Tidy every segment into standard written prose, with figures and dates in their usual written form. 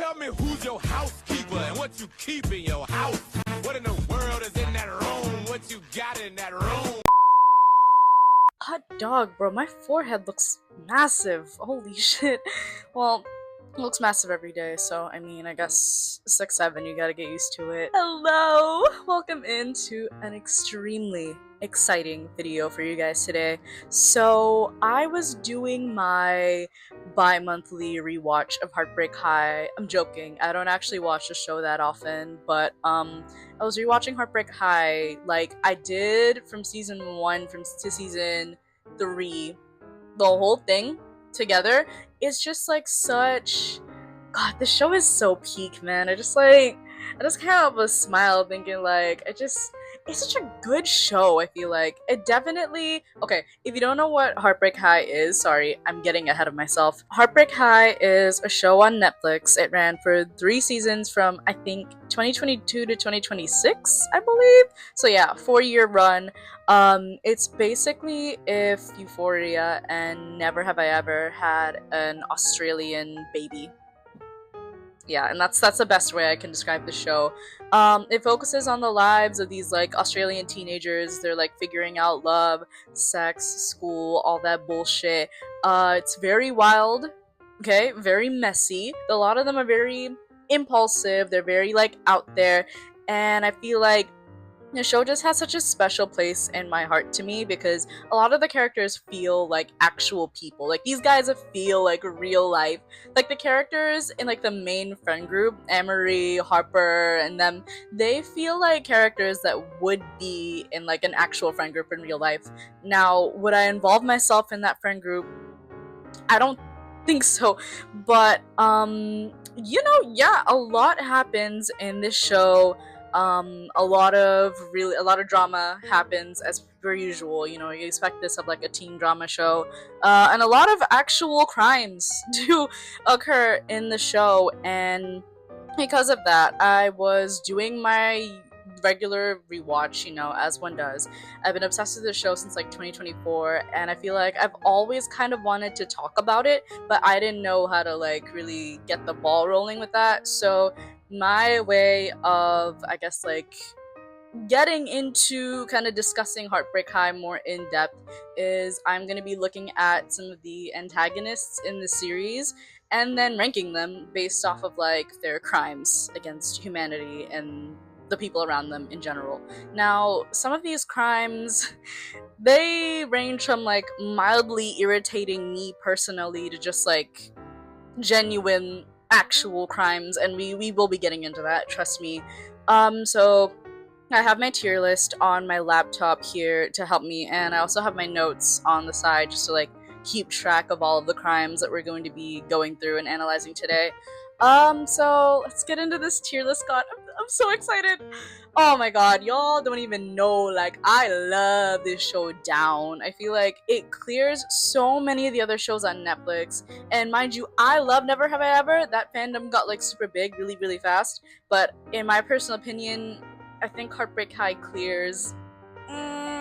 Tell me who's your housekeeper and what you keep in your house. What in the world is in that room? What you got in that room? Hot dog, bro. My forehead looks massive. Holy shit. Well, it looks massive every day, so I mean, I guess 6'7", you gotta get used to it. Hello! Welcome into an extremely exciting video for you guys today. So, I was doing my bi-monthly rewatch of Heartbreak High. I'm joking, I don't actually watch the show that often, but I was rewatching Heartbreak High like I did from season 1 to season 3, the whole thing together. It's just like such, god, the show is so peak, man. I just can't help but smile thinking like it's such a good show. I feel like it definitely, okay, if you don't know what Heartbreak High is, sorry, I'm getting ahead of myself. Heartbreak High is a show on Netflix. It ran for 3 seasons from I think 2022 to 2026, I believe. So yeah, 4-year run. It's basically if Euphoria and Never Have I Ever had an Australian baby. Yeah, and that's the best way I can describe the show. It focuses on the lives of these like Australian teenagers. They're like figuring out love, sex, school, all that bullshit. It's very wild, okay, very messy. A lot of them are very impulsive. They're very like out there, and I feel like the show just has such a special place in my heart to me because a lot of the characters feel like actual people. Like these guys feel like real life. Like the characters in like the main friend group, Emery, Harper, and them, they feel like characters that would be in like an actual friend group in real life. Now, would I involve myself in that friend group? I don't think so. But yeah, a lot happens in this show. A lot of drama happens as per usual. You know, you expect this of like a teen drama show, and a lot of actual crimes do occur in the show. And because of that, I was doing my regular rewatch, you know, as one does. I've been obsessed with the show since like 2024, and I feel like I've always kind of wanted to talk about it, but I didn't know how to like really get the ball rolling with that. So my way of, I guess, like getting into kind of discussing Heartbreak High more in depth is I'm going to be looking at some of the antagonists in the series and then ranking them based off of like their crimes against humanity and the people around them in general. Now, some of these crimes, they range from like mildly irritating me personally to just like genuine actual crimes, and we will be getting into that, trust me. So I have my tier list on my laptop here to help me, and I also have my notes on the side just to like keep track of all of the crimes that we're going to be going through and analyzing today. So let's get into this tier list. God, I'm so excited. Oh my god, y'all don't even know, like, I love this show down. I feel like it clears so many of the other shows on Netflix, and mind you, I love Never Have I Ever. That fandom got like super big really, really fast, but in my personal opinion, I think Heartbreak High clears.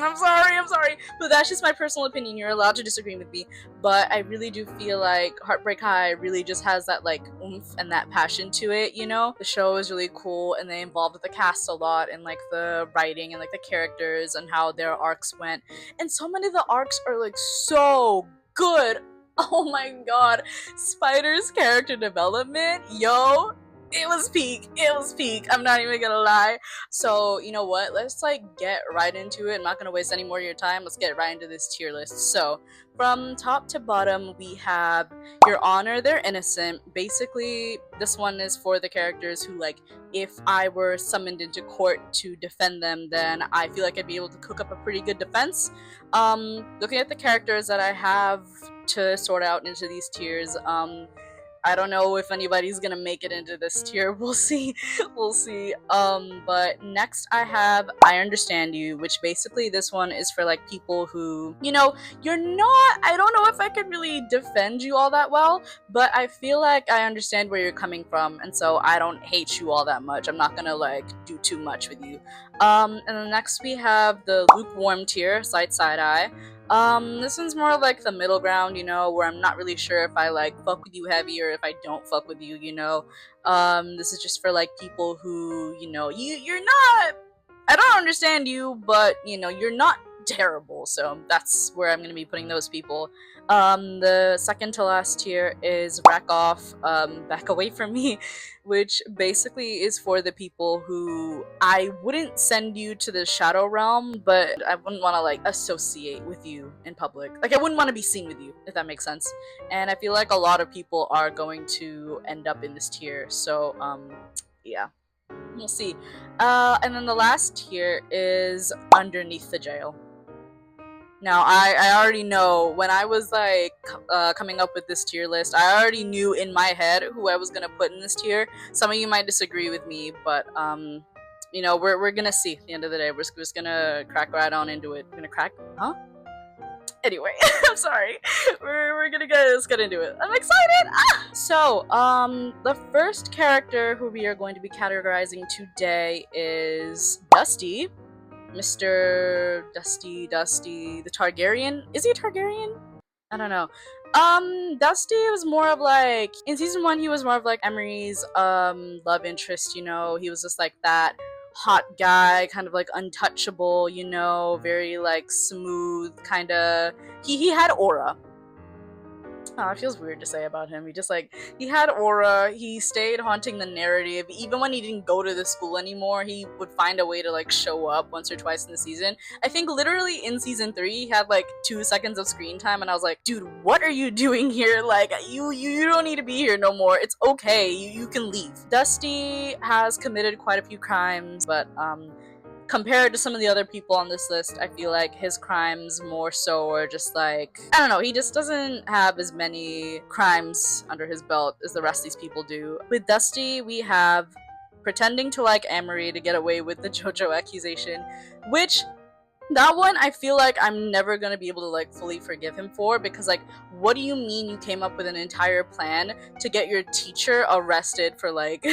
I'm sorry, but that's just my personal opinion. You're allowed to disagree with me, but I really do feel like Heartbreak High really just has that like oomph and that passion to it, you know? The show is really cool, and they involved the cast a lot and like the writing and like the characters and how their arcs went. And so many of the arcs are like so good. Oh my god. Spider's character development, yo, it was peak. I'm not even gonna lie. So, you know what? Let's like get right into it. I'm not gonna waste any more of your time. Let's get right into this tier list. So, from top to bottom, we have Your Honor, They're Innocent. Basically, this one is for the characters who, like, if I were summoned into court to defend them, then I feel like I'd be able to cook up a pretty good defense. Looking at the characters that I have to sort out into these tiers, I don't know if anybody's gonna make it into this tier. We'll see. We'll see. But next I have I Understand You, which basically this one is for like people who, you know, I don't know if I could really defend you all that well, but I feel like I understand where you're coming from, and so I don't hate you all that much. I'm not gonna like do too much with you. And then next we have the lukewarm tier, Side Eye. This one's more like the middle ground, you know, where I'm not really sure if I like fuck with you heavy or if I don't fuck with you, you know. This is just for like people who, you know, you're not, I don't understand you, but you know, you're not terrible. So that's where I'm gonna be putting those people. The second to last tier is rack off, back away from me, which basically is for the people who I wouldn't send you to the shadow realm, but I wouldn't want to like associate with you in public. Like I wouldn't want to be seen with you, if that makes sense. And I feel like a lot of people are going to end up in this tier. So yeah, we'll see. And then the last tier is underneath the jail. Now, I already know when I was like coming up with this tier list, I already knew in my head who I was gonna put in this tier. Some of you might disagree with me, but you know, we're gonna see at the end of the day. We're just gonna crack right on into it. We're gonna crack, huh? Anyway, I'm sorry. Let's get into it. I'm excited. Ah! So, the first character who we are going to be categorizing today is Dusty. Mr. Dusty, the Targaryen. Is he a Targaryen? I don't know. Dusty was more of like, in season 1, he was more of like Emery's, love interest, you know, he was just like that hot guy, kind of like untouchable, you know, very like smooth, kind of, he had aura. Oh, it feels weird to say about him. He had aura, he stayed haunting the narrative. Even when he didn't go to the school anymore, he would find a way to like show up once or twice in the season. I think literally in season 3, he had like 2 seconds of screen time and I was like, dude, what are you doing here? Like, you don't need to be here no more. It's okay, you can leave. Dusty has committed quite a few crimes, but compared to some of the other people on this list, I feel like his crimes more so are just like, I don't know, he just doesn't have as many crimes under his belt as the rest of these people do. With Dusty, we have pretending to like Amory to get away with the JoJo accusation, which that one I feel like I'm never gonna be able to like fully forgive him for, because like, what do you mean you came up with an entire plan to get your teacher arrested for like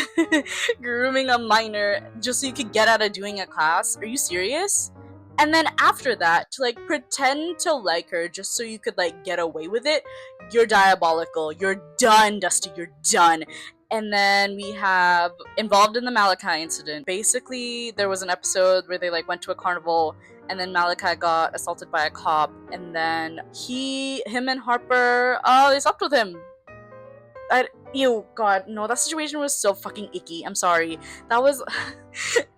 grooming a minor just so you could get out of doing a class? Are you serious? And then after that, to like pretend to like her just so you could like get away with it, you're diabolical. You're done, Dusty, you're done. And then we have involved in the Malakai incident. Basically, there was an episode where they like went to a carnival and then Malakai got assaulted by a cop, and then him and Harper, they slept with him. Ew, God, no, that situation was so fucking icky. I'm sorry. That was,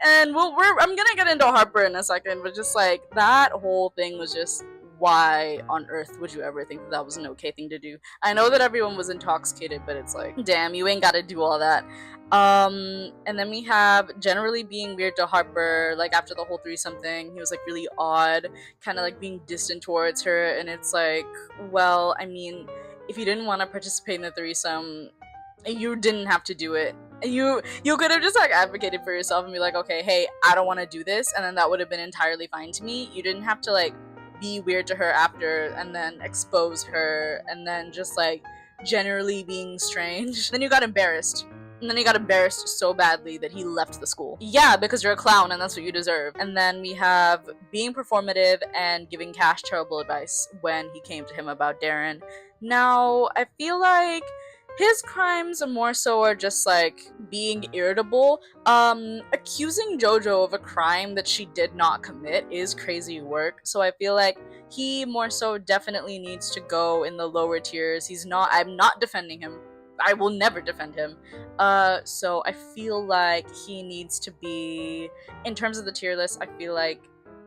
and I'm gonna get into Harper in a second, but just like, that whole thing was just, why on earth would you ever think that was an okay thing to do? I know that everyone was intoxicated, but it's like, damn, you ain't gotta do all that. And then we have generally being weird to Harper, like after the whole threesome thing, he was like really odd, kind of like being distant towards her, and it's like, well, I mean, if you didn't want to participate in the threesome, you didn't have to do it. You could have just like advocated for yourself and be like, okay, hey, I don't want to do this, and then that would have been entirely fine to me. You didn't have to like be weird to her after and then expose her and then just like generally being strange. Then you got embarrassed. And then he got embarrassed so badly that he left the school. Yeah, because you're a clown and that's what you deserve. And then we have being performative and giving Cash terrible advice when he came to him about Darren. Now, I feel like his crimes more so are just like being irritable. Accusing JoJo of a crime that she did not commit is crazy work. So I feel like he more so definitely needs to go in the lower tiers. I'm not defending him. I will never defend him. So I feel like he needs to be, in terms of the tier list, I feel like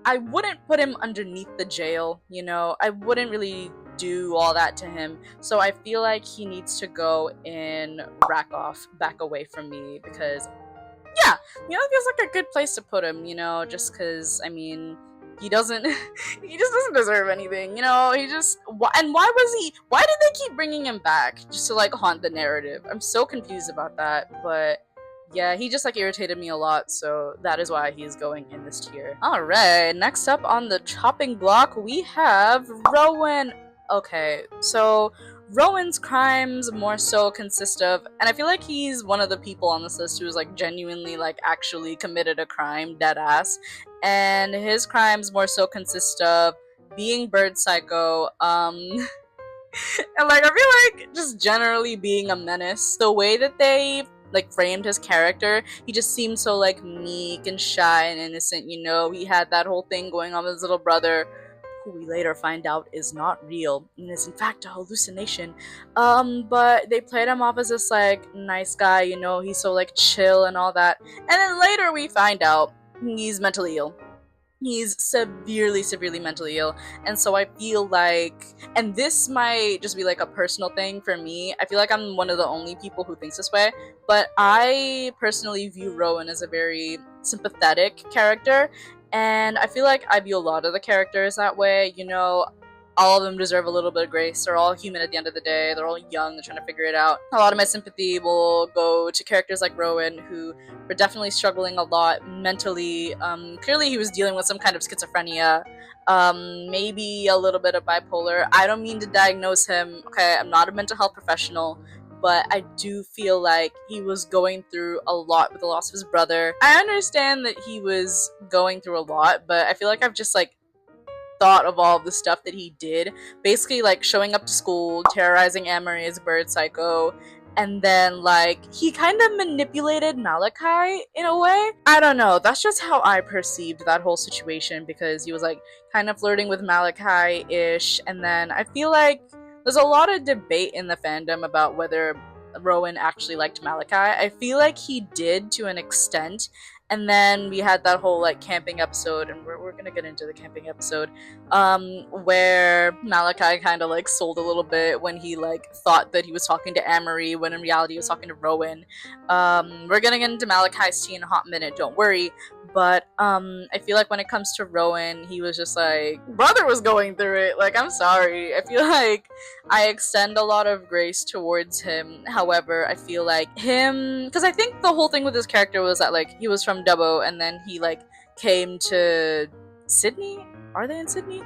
I wouldn't put him underneath the jail, you know? I wouldn't really do all that to him. So I feel like he needs to go in rack off, back away from me, because yeah, you know, it feels like a good place to put him, you know, just because, I mean, he just doesn't deserve anything, you know. And why did they keep bringing him back just to like haunt the narrative? I'm so confused about that. But yeah, he just like irritated me a lot, so that is why he's going in this tier. All right, next up on the chopping block we have Rowan. Okay, so Rowan's crimes more so consist of, and I feel like he's one of the people on this list who's like genuinely like actually committed a crime, dead ass. And his crimes more so consist of being bird psycho, and like I feel like just generally being a menace. The way that they like framed his character, he just seemed so like meek and shy and innocent, you know. He had that whole thing going on with his little brother, who we later find out is not real and is in fact a hallucination. But they played him off as this like nice guy, you know, he's so like chill and all that. And then later we find out he's mentally ill. He's severely mentally ill. And so I feel like, and this might just be like a personal thing for me, I feel like I'm one of the only people who thinks this way, but I personally view Rowan as a very sympathetic character, and I feel like I view a lot of the characters that way, you know. All of them deserve a little bit of grace. They're all human at the end of the day. They're all young. They're trying to figure it out. A lot of my sympathy will go to characters like Rowan, who were definitely struggling a lot mentally. Clearly, he was dealing with some kind of schizophrenia, maybe a little bit of bipolar. I don't mean to diagnose him. Okay, I'm not a mental health professional, but I do feel like he was going through a lot with the loss of his brother. I understand that he was going through a lot, but I feel like I've just like thought of all of the stuff that he did. Basically, like showing up to school, terrorizing Amory as bird psycho, and then like he kind of manipulated Malakai in a way. I don't know. That's just how I perceived that whole situation, because he was like kind of flirting with Malakai-ish, and then I feel like there's a lot of debate in the fandom about whether Rowan actually liked Malakai. I feel like he did to an extent. And then we had that whole like camping episode, and we're gonna get into the camping episode, where Malakai kind of like sold a little bit when he like thought that he was talking to Amory when in reality he was talking to Rowan. We're gonna get into Malakai's tea in a hot minute, don't worry. But I feel like when it comes to Rowan, he was just like, brother was going through it. Like, I'm sorry. I feel like I extend a lot of grace towards him. However, I feel like him, because I think the whole thing with his character was that like he was from Dubbo and then he like came to Sydney. Are they in Sydney?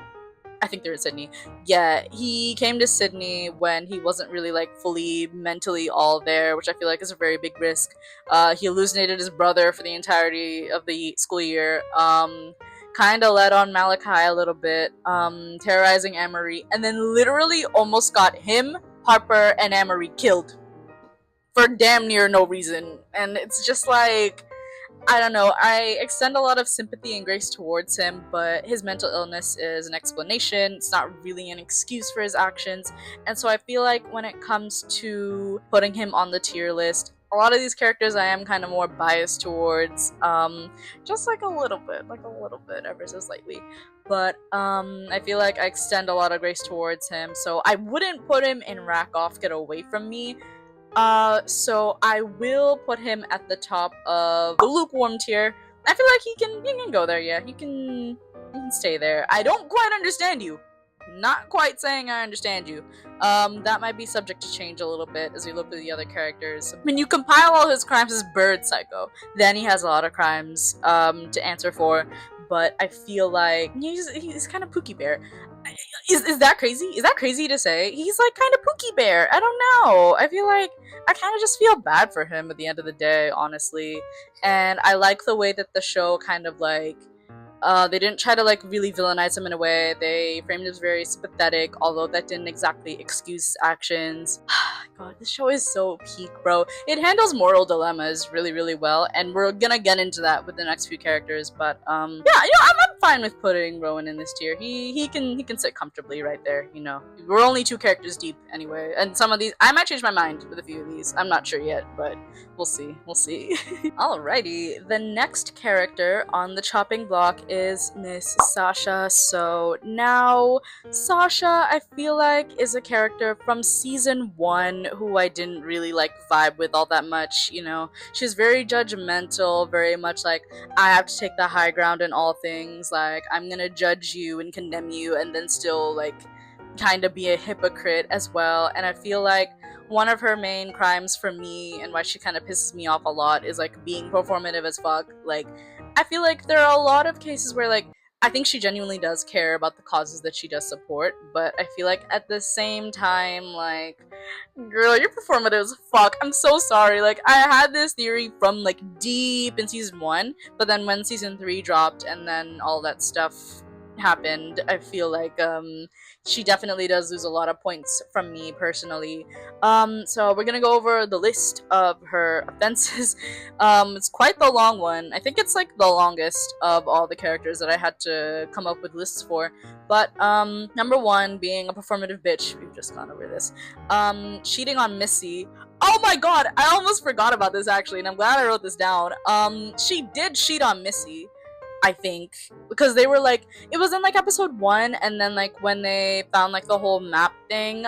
I think they're in Sydney. Yeah, he came to Sydney when he wasn't really like fully mentally all there, which I feel like is a very big risk. He hallucinated his brother for the entirety of the school year. Kind of led on Malakai a little bit, terrorizing Amory, and then literally almost got him, Harper, and Amory killed for damn near no reason. And it's just like, I don't know, I extend a lot of sympathy and grace towards him, but his mental illness is an explanation. It's not really an excuse for his actions. And so I feel like when it comes to putting him on the tier list, a lot of these characters I am kind of more biased towards, just like a little bit, ever so slightly. But I feel like I extend a lot of grace towards him, so I wouldn't put him in Rack Off, Get Away From Me. So I will put him at the top of the lukewarm tier. I feel like he can go there, yeah. He can stay there. I don't quite understand you. Not quite saying I understand you. That might be subject to change a little bit as we look through the other characters. When you compile all his crimes as bird psycho, then he has a lot of crimes to answer for. But I feel like he's kind of Pookie Bear. Is that crazy? Is that crazy to say? He's like kind of Pookie Bear. I don't know. I feel like I kind of just feel bad for him at the end of the day, honestly. And I like the way that the show kind of like, they didn't try to like really villainize him in a way. They framed him as very sympathetic, although that didn't exactly excuse his actions. God, this show is so peak, bro. It handles moral dilemmas really well, and we're gonna get into that with the next few characters. But yeah, I'm fine with putting Rowan in this tier. He can sit comfortably right there. You know, we're only 2 characters deep anyway, and some of these I might change my mind with a few of these. I'm not sure yet, but we'll see. Alrighty, the next character on the chopping block is Miss Sasha. So now Sasha, I feel like, is a character from season 1 who I didn't really like vibe with all that much. You know, she's very judgmental, very much like, I have to take the high ground in all things, like I'm gonna judge you and condemn you and then still like kind of be a hypocrite as well. And I feel like one of her main crimes for me and why she kind of pisses me off a lot is like being performative as fuck. Like, I feel like there are a lot of cases where like I think she genuinely does care about the causes that she does support, but I feel like at the same time, like, girl, you're performative as fuck. I'm so sorry. Like, I had this theory from like deep in season 1, but then when season 3 dropped and then all that stuff happened, I feel like she definitely does lose a lot of points from me personally. So we're gonna go over the list of her offenses. It's quite the long one. I think it's like the longest of all the characters that I had to come up with lists for. But number one being a performative bitch. We've just gone over this. Cheating on Missy. Oh my god, I almost forgot about this actually, and I'm glad I wrote this down. She did cheat on Missy, I think, because they were like, it was in like episode 1, and then like when they found like the whole map thing,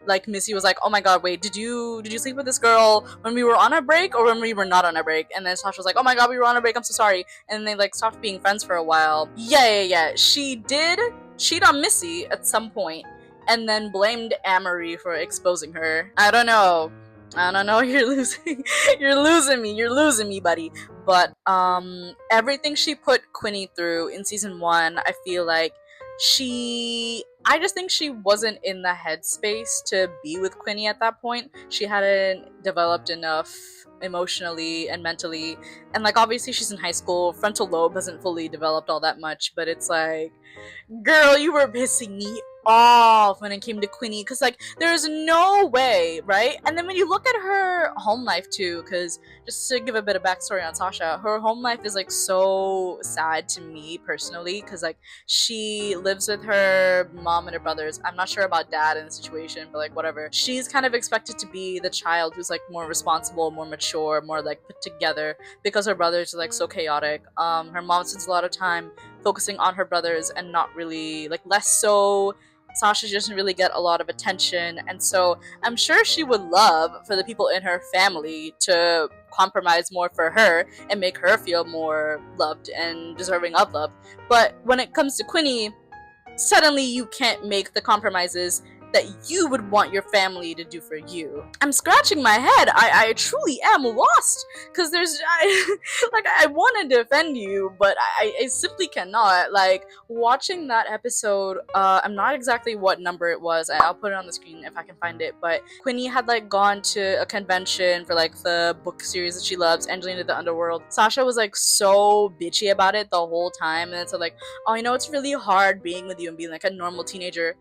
like Missy was like, oh my god, wait, did you sleep with this girl when we were on a break or when we were not on a break? And then Sasha was like, oh my god, we were on a break, I'm so sorry. And they like stopped being friends for a while. Yeah, she did cheat on Missy at some point and then blamed Amory for exposing her. I don't know, you're losing you're losing me, buddy. But everything she put Quinny through in season 1, I feel like I just think she wasn't in the headspace to be with Quinny at that point. She hadn't developed enough emotionally and mentally, and like obviously she's in high school, frontal lobe hasn't fully developed all that much, but it's like, girl, you were pissing me off when it came to Quinny, because like there's no way, right? And then when you look at her home life too, because just to give a bit of backstory on Sasha, her home life is like so sad to me personally, because like she lives with her mom and her brothers. I'm not sure about dad in the situation, but like whatever, she's kind of expected to be the child who's like more responsible, more mature, more like put together, because her brothers are like so chaotic. Her mom spends a lot of time focusing on her brothers and not really, like, less so. Sasha doesn't really get a lot of attention, and so I'm sure she would love for the people in her family to compromise more for her and make her feel more loved and deserving of love. But when it comes to Quinny, suddenly you can't make the compromises that you would want your family to do for you. I'm scratching my head. I truly am lost, because I want to defend you, but I simply cannot. Like, watching that episode, I'm not exactly what number it was. I'll put it on the screen if I can find it, but Quinny had like gone to a convention for like the book series that she loves, Angelina the Underworld. Sasha was like so bitchy about it the whole time, and so like, oh, you know, it's really hard being with you and being like a normal teenager.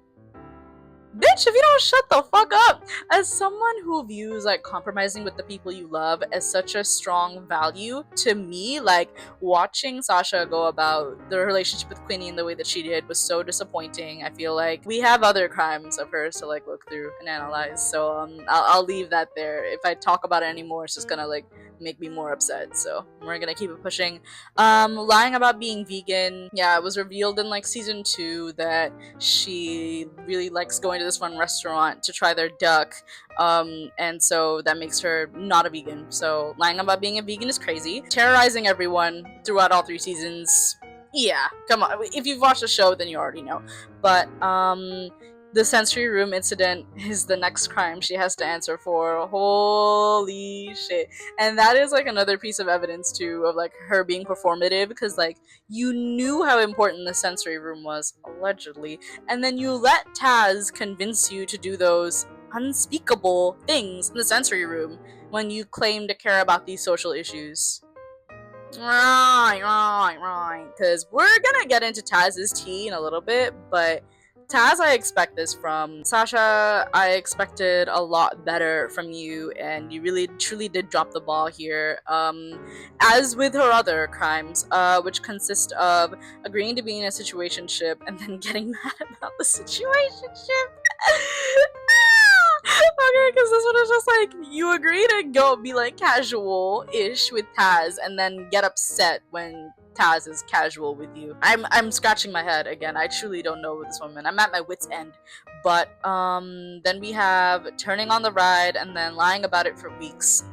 Bitch, if you don't shut the fuck up! As someone who views like compromising with the people you love as such a strong value, to me, like, watching Sasha go about the relationship with Quinny in the way that she did was so disappointing. I feel like we have other crimes of hers to like look through and analyze, so I'll leave that there. If I talk about it anymore, it's just gonna like make me more upset, so we're gonna keep it pushing. Lying about being vegan. Yeah, it was revealed in like season 2 that she really likes going to this one restaurant to try their duck, and so that makes her not a vegan. So lying about being a vegan is crazy. Terrorizing everyone throughout all 3 seasons. Yeah, come on. If you've watched the show, then you already know. But the sensory room incident is the next crime she has to answer for. Holy shit. And that is like another piece of evidence too of like her being performative, because like you knew how important the sensory room was, allegedly, and then you let Taz convince you to do those unspeakable things in the sensory room when you claim to care about these social issues. Right. Because we're gonna get into Taz's tea in a little bit, but Taz, I expect this from. Sasha, I expected a lot better from you, and you really truly did drop the ball here. As with her other crimes, which consist of agreeing to be in a situationship and then getting mad about the situationship. Okay, because this one is just like, you agree to go be like casual-ish with Taz and then get upset when Taz is casual with you. I'm scratching my head again. I truly don't know this woman. I'm at my wit's end. But then we have turning on the ride and then lying about it for weeks.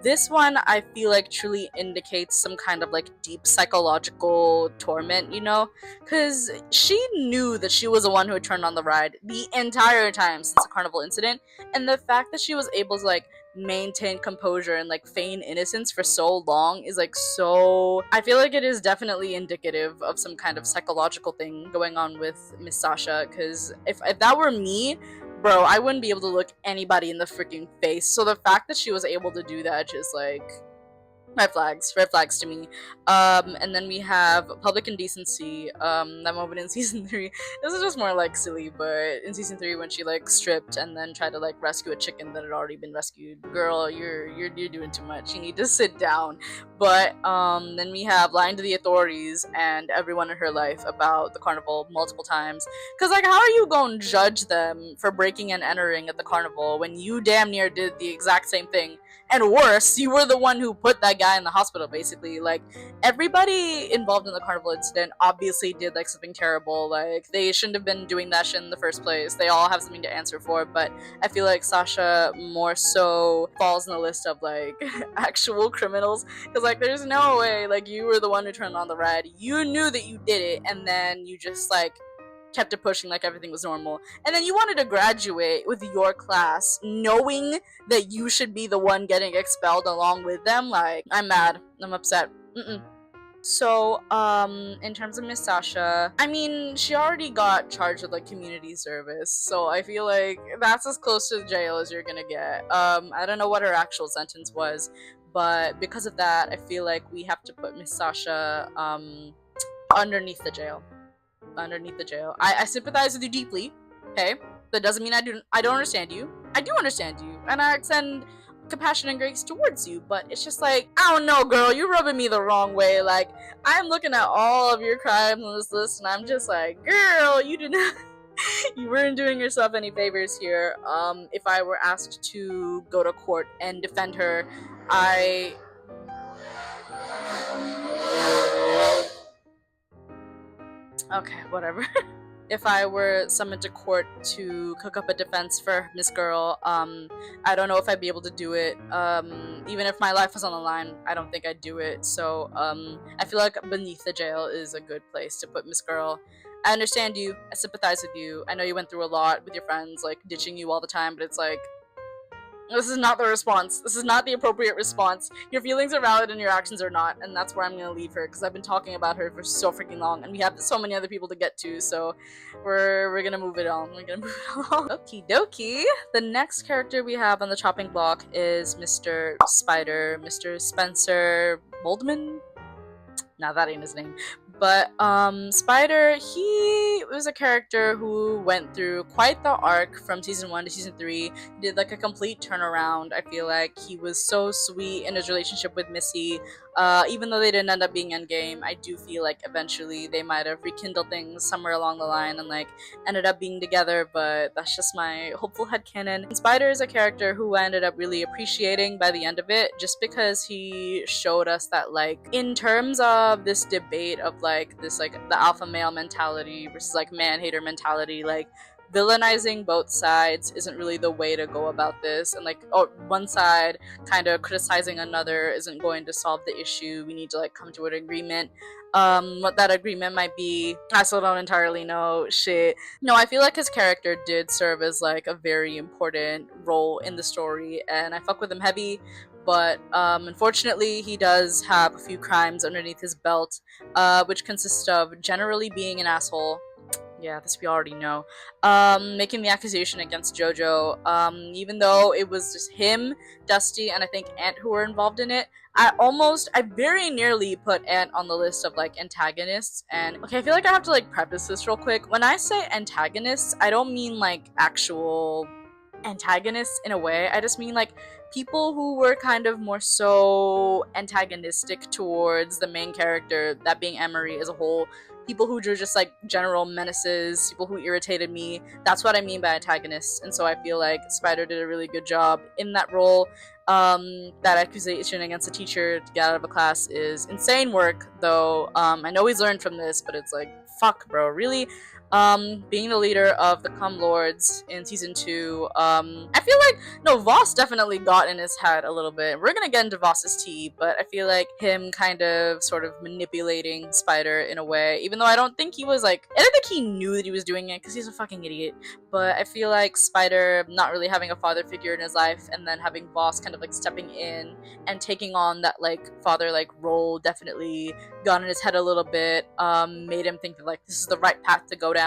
This one I feel like truly indicates some kind of like deep psychological torment, you know? Because she knew that she was the one who had turned on the ride the entire time since the carnival incident, and the fact that she was able to like maintain composure and like feign innocence for so long is like so, I feel like it is definitely indicative of some kind of psychological thing going on with Miss Sasha, because if that were me, bro, I wouldn't be able to look anybody in the freaking face. So the fact that she was able to do that just like, red flags to me. And then we have public indecency. That moment in season 3, this is just more like silly, but in season 3 when she like stripped and then tried to like rescue a chicken that had already been rescued, girl, you're doing too much, you need to sit down. But then we have lying to the authorities and everyone in her life about the carnival multiple times, because like, how are you gonna judge them for breaking and entering at the carnival when you damn near did the exact same thing? And worse, you were the one who put that guy in the hospital, basically. Like, everybody involved in the carnival incident obviously did like something terrible. Like, they shouldn't have been doing that shit in the first place. They all have something to answer for, but I feel like Sasha more so falls in the list of like actual criminals, because like, there's no way like you were the one who turned on the ride, you knew that you did it, and then you just like kept it pushing like everything was normal. And then you wanted to graduate with your class knowing that you should be the one getting expelled along with them. Like, I'm mad. I'm upset. So, in terms of Miss Sasha, I mean, she already got charged with like community service, so I feel like that's as close to jail as you're gonna get. I don't know what her actual sentence was, but because of that, I feel like we have to put Miss Sasha, underneath the jail. I sympathize with you deeply, okay? That doesn't mean I don't understand you. I do understand you, and I extend compassion and grace towards you, but it's just like, I don't know, girl, you're rubbing me the wrong way. Like, I'm looking at all of your crimes on this list, and I'm just like, girl, you didn't you weren't doing yourself any favors here. If I were asked to go to court and defend her, I okay, whatever. If I were summoned to court to cook up a defense for Miss Girl, I don't know if I'd be able to do it. Even if my life was on the line, I don't think I'd do it. So, I feel like beneath the jail is a good place to put Miss Girl. I understand you. I sympathize with you. I know you went through a lot with your friends, like ditching you all the time, but it's like, this is not the response. This is not the appropriate response. Your feelings are valid and your actions are not, and that's where I'm gonna leave her, because I've been talking about her for so freaking long, and we have so many other people to get to, so we're gonna move it on. We're gonna move it on. Okie dokie. The next character we have on the chopping block is Mr. Spider, Mr. Spencer Moldman? Nah, that ain't his name. But Spider, he was a character who went through quite the arc from season 1 to season 3. He did like a complete turnaround. I feel like he was so sweet in his relationship with Missy. Even though they didn't end up being endgame, I do feel like eventually they might have rekindled things somewhere along the line and like ended up being together, but that's just my hopeful headcanon. And Spider is a character who I ended up really appreciating by the end of it, just because he showed us that like, in terms of this debate of like this like the alpha male mentality versus like man hater mentality, like villainizing both sides isn't really the way to go about this, and like, oh, one side kind of criticizing another isn't going to solve the issue. We need to like come to an agreement. What that agreement might be, I still don't entirely know. Shit. No, I feel like his character did serve as like a very important role in the story, and I fuck with him heavy. But unfortunately, he does have a few crimes underneath his belt, which consist of generally being an asshole. Yeah, this we already know. Making the accusation against JoJo, even though it was just him, Dusty, and I think Ant who were involved in it. I very nearly put Ant on the list of like antagonists. And okay, I feel like I have to like preface this real quick. When I say antagonists, I don't mean like actual antagonists in a way. I just mean like people who were kind of more so antagonistic towards the main character, that being Emery as a whole. People who drew just like general menaces, people who irritated me. That's what I mean by antagonists. And so I feel like Spider did a really good job in that role. That accusation against a teacher to get out of a class is insane work, though. I know he's learned from this, but it's like, fuck, bro, really? Being the leader of the Cum Lords in season 2, I feel like, no, Voss definitely got in his head a little bit. We're gonna get into Voss's tea, but I feel like him kind of sort of manipulating Spider in a way, even though I don't think he was like, I don't think he knew that he was doing it, because he's a fucking idiot, but I feel like Spider not really having a father figure in his life, and then having Voss kind of like stepping in and taking on that like father like role definitely got in his head a little bit, made him think that like this is the right path to go down.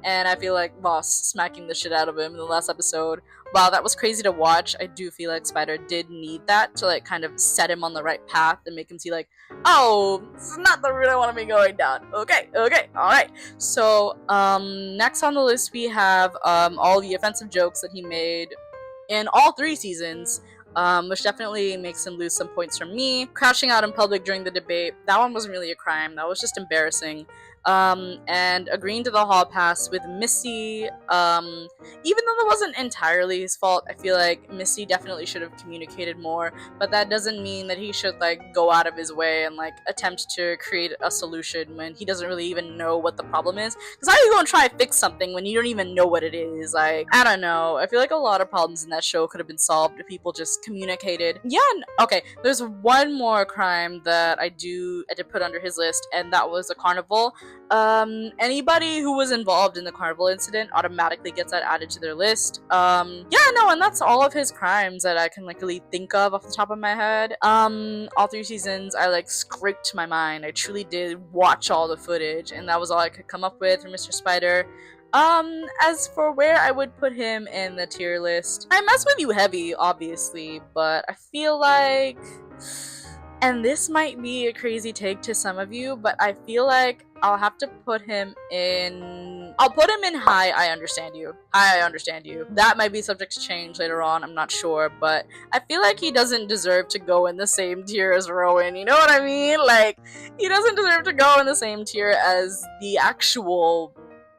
And I feel like Voss smacking the shit out of him in the last episode while that was crazy to watch, I do feel like Spider did need that to like kind of set him on the right path and make him see like, oh, this is not the route I want to be going down. Okay, alright. So, next on the list we have all the offensive jokes that he made in all 3 seasons, which definitely makes him lose some points from me. Crashing out in public during the debate, that one wasn't really a crime, that was just embarrassing. And agreeing to the hall pass with Missy, even though that wasn't entirely his fault, I feel like Missy definitely should have communicated more, but that doesn't mean that he should like go out of his way and like attempt to create a solution when he doesn't really even know what the problem is. Because how are you gonna try to fix something when you don't even know what it is? Like, I don't know, I feel like a lot of problems in that show could have been solved if people just communicated. Yeah, okay, there's one more crime that I did put under his list, and that was a carnival. Anybody who was involved in the carnival incident automatically gets that added to their list. Yeah, no, and that's all of his crimes that I can like really think of off the top of my head. All 3 seasons, I like scraped my mind. I truly did watch all the footage, and that was all I could come up with for Mr. Spider. As for where I would put him in the tier list, I mess with you heavy, obviously, but I feel like, and this might be a crazy take to some of you, but I feel like I'll have to put him in... I'll put him in high, I understand you. I understand you. That might be subject to change later on, I'm not sure, but I feel like he doesn't deserve to go in the same tier as Rowan, you know what I mean? Like, he doesn't deserve to go in the same tier as the actual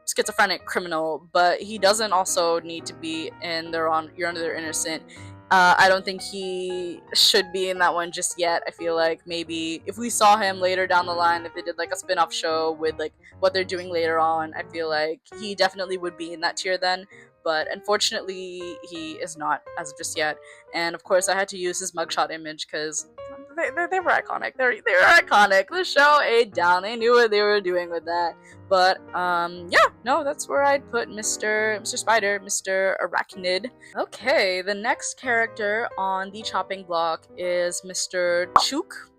schizophrenic criminal, but he doesn't also need to be in You're Under Their Innocent. I don't think he should be in that one just yet. I feel like maybe if we saw him later down the line, if they did like a spin-off show with like what they're doing later on, I feel like he definitely would be in that tier then. But unfortunately, he is not as of just yet. And of course, I had to use his mugshot image because they were iconic. They were iconic. The show ate down. They knew what they were doing with that. But yeah, no, that's where I'd put Mr. Spider, Mr. Arachnid. Okay, the next character on the chopping block is Mr. Chook.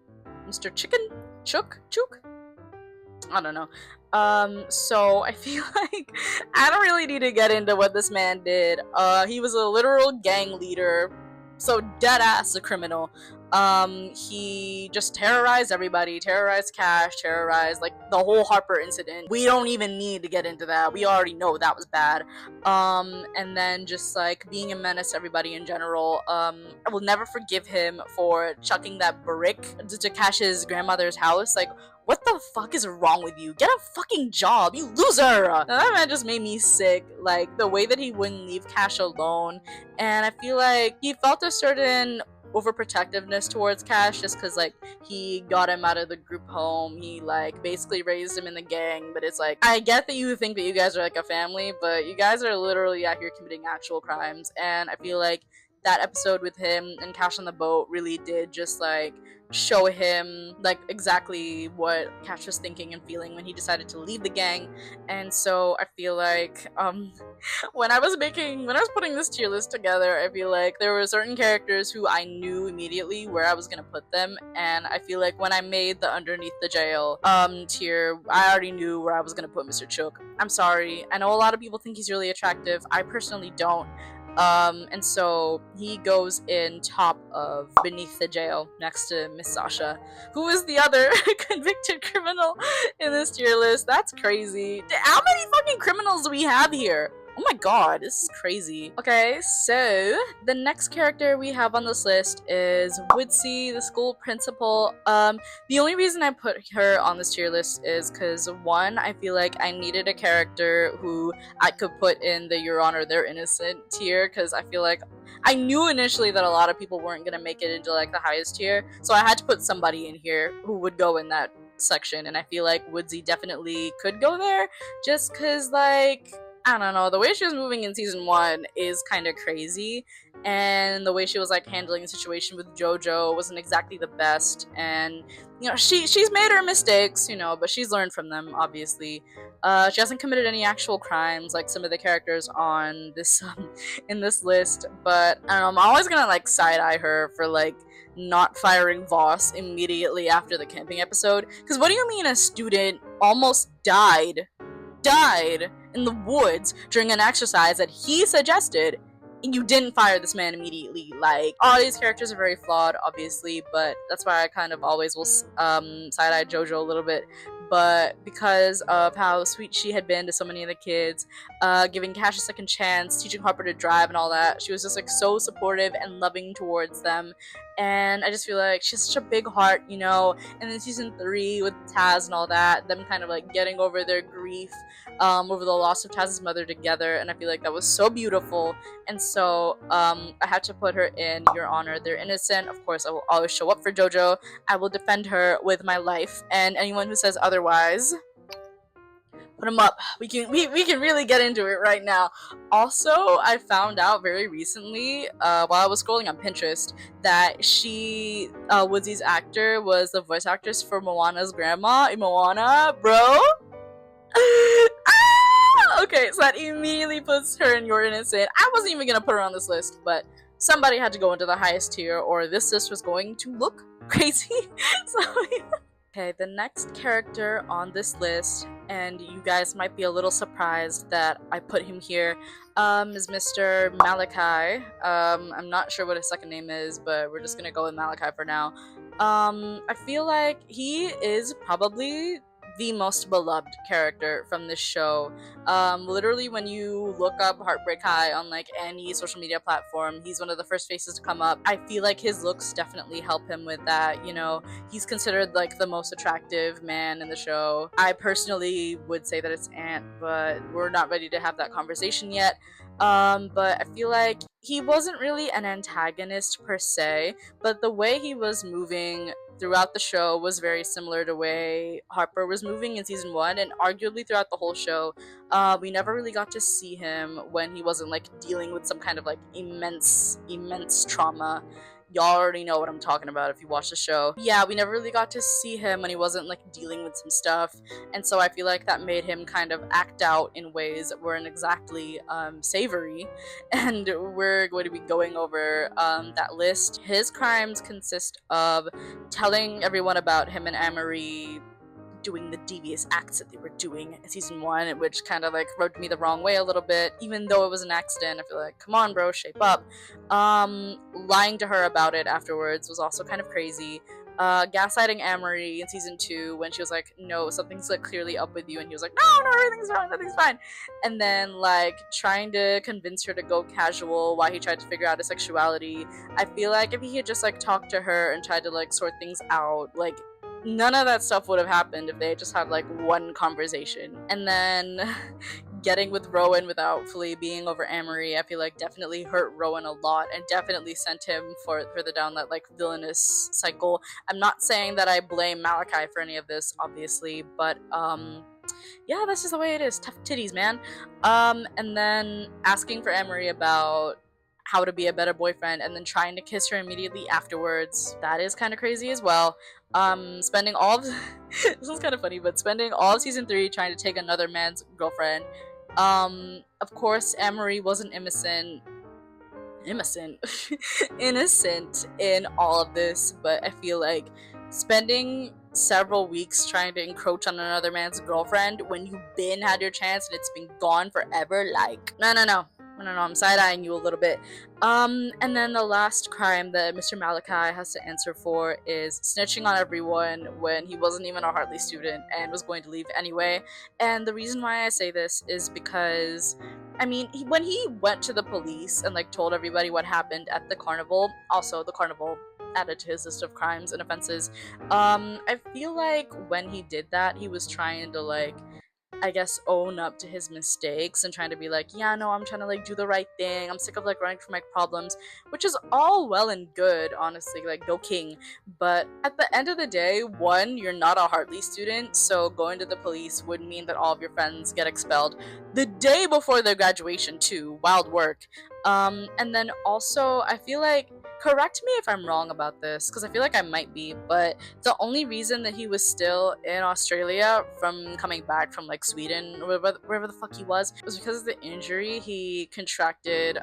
Mr. Chicken? Chook? I don't know. So I feel like I don't really need to get into what this man did. He was a literal gang leader, so dead ass a criminal. He just terrorized everybody, terrorized Cash, terrorized like the whole Harper incident. We don't even need to get into that. We already know that was bad. And then just like being a menace to everybody in general. I will never forgive him for chucking that brick to Cash's grandmother's house. Like, what the fuck is wrong with you? Get a fucking job, you loser! Now, that man just made me sick. Like, the way that he wouldn't leave Cash alone. And I feel like he felt a certain overprotectiveness towards Cash just because like he got him out of the group home, he like basically raised him in the gang, but it's like, I get that you think that you guys are like a family, but you guys are literally out here committing actual crimes. And I feel like that episode with him and Cash on the boat really did just like show him like exactly what Cash was thinking and feeling when he decided to leave the gang. And so I feel like when I was putting this tier list together, I feel like there were certain characters who I knew immediately where I was gonna put them, and I feel like when I made the underneath the jail tier, I already knew where I was gonna put Mr. Chook. I'm sorry, I know a lot of people think he's really attractive. I personally don't. And so he goes in top of Beneath the Jail next to Miss Sasha, who is the other convicted criminal in this tier list. That's crazy. How many fucking criminals do we have here? Oh my god, this is crazy. Okay, so the next character we have on this list is Woodsy, the school principal. The only reason I put her on this tier list is because, one, I feel like I needed a character who I could put in the Your Honor, They're Innocent tier, because I feel like I knew initially that a lot of people weren't gonna make it into like the highest tier, so I had to put somebody in here who would go in that section, and I feel like Woodsy definitely could go there, just because like, I don't know, the way she was moving in season 1 is kind of crazy, and the way she was like handling the situation with JoJo wasn't exactly the best, and you know, she's made her mistakes, you know, but she's learned from them, obviously. She hasn't committed any actual crimes like some of the characters on this in this list, but I don't know, I'm always gonna like side-eye her for like not firing Voss immediately after the camping episode, because what do you mean a student almost died in the woods during an exercise that he suggested you didn't fire this man immediately. Like, all these characters are very flawed, obviously, but that's why I kind of always will side-eye JoJo a little bit. But because of how sweet she had been to so many of the kids, giving Cash a second chance, teaching Harper to drive and all that, she was just like so supportive and loving towards them. And I just feel like she has such a big heart, you know. And then season 3 with Taz and all that, them kind of like getting over their grief over the loss of Taz's mother together, and I feel like that was so beautiful. And so I had to put her in Your Honor. They're innocent. Of course, I will always show up for JoJo. I will defend her with my life, and anyone who says otherwise, put them up. We can really get into it right now. Also, I found out very recently while I was scrolling on Pinterest that she Woodsy's actor was the voice actress for Moana's grandma in Moana, bro. Okay, so that immediately puts her in You're Innocent. I wasn't even gonna put her on this list, but somebody had to go into the highest tier or this list was going to look crazy. So yeah. Okay, the next character on this list, and you guys might be a little surprised that I put him here, is Mr. Malakai. I'm not sure what his second name is, but we're just gonna go with Malakai for now. I feel like he is probably the most beloved character from this show. Literally when you look up Heartbreak High on like any social media platform, he's one of the first faces to come up. I feel like his looks definitely help him with that, you know. He's considered like the most attractive man in the show. I personally would say that it's Ant, but we're not ready to have that conversation yet. But I feel like he wasn't really an antagonist per se, but the way he was moving throughout the show was very similar to the way Harper was moving in season 1, and arguably throughout the whole show. We never really got to see him when he wasn't like dealing with some kind of like immense trauma. Y'all already know what I'm talking about if you watch the show. Yeah, we never really got to see him when he wasn't like dealing with some stuff, and so I feel like that made him kind of act out in ways that weren't exactly savory. And we're going to be going over that list. His crimes consist of telling everyone about him and Amory doing the devious acts that they were doing in season 1, which kind of like rubbed me the wrong way a little bit. Even though it was an accident, I feel like, come on bro, shape up. Lying to her about it afterwards was also kind of crazy. Gaslighting Amory in season 2 when she was like, no, something's like clearly up with you, and he was like, no, everything's fine, nothing's fine. And then like trying to convince her to go casual while he tried to figure out his sexuality. I feel like if he had just like talked to her and tried to like sort things out, like none of that stuff would have happened if they had just had like one conversation. And then getting with Rowan without fully being over Amory, I feel like definitely hurt Rowan a lot and definitely sent him further down that like villainous cycle. I'm not saying that I blame Malakai for any of this, obviously, but yeah, that's just the way it is. Tough titties, man. And then asking for Amory about how to be a better boyfriend and then trying to kiss her immediately afterwards. That is kind of crazy as well. Spending all of this is kind of funny, but spending all of season 3 trying to take another man's girlfriend. Of course, Amory wasn't innocent in all of this, but I feel like spending several weeks trying to encroach on another man's girlfriend when you've had your chance and it's been gone forever, like, no, I'm side-eyeing you a little bit. And then the last crime that Mr. Malakai has to answer for is snitching on everyone when he wasn't even a Hartley student and was going to leave anyway. And the reason why I say this is because, I mean, when he went to the police and like told everybody what happened at the carnival, also the carnival added to his list of crimes and offenses, I feel like when he did that, he was trying to like, I guess, own up to his mistakes and trying to be like, yeah, no, I'm trying to like do the right thing, I'm sick of like running from my problems, which is all well and good, honestly, like go king. But at the end of the day, one, you're not a Hartley student, so going to the police would mean that all of your friends get expelled the day before their graduation too. Wild work. And then also I feel like correct me if I'm wrong about this, because I feel like I might be, but the only reason that he was still in Australia from coming back from like Sweden or wherever the fuck he was because of the injury he contracted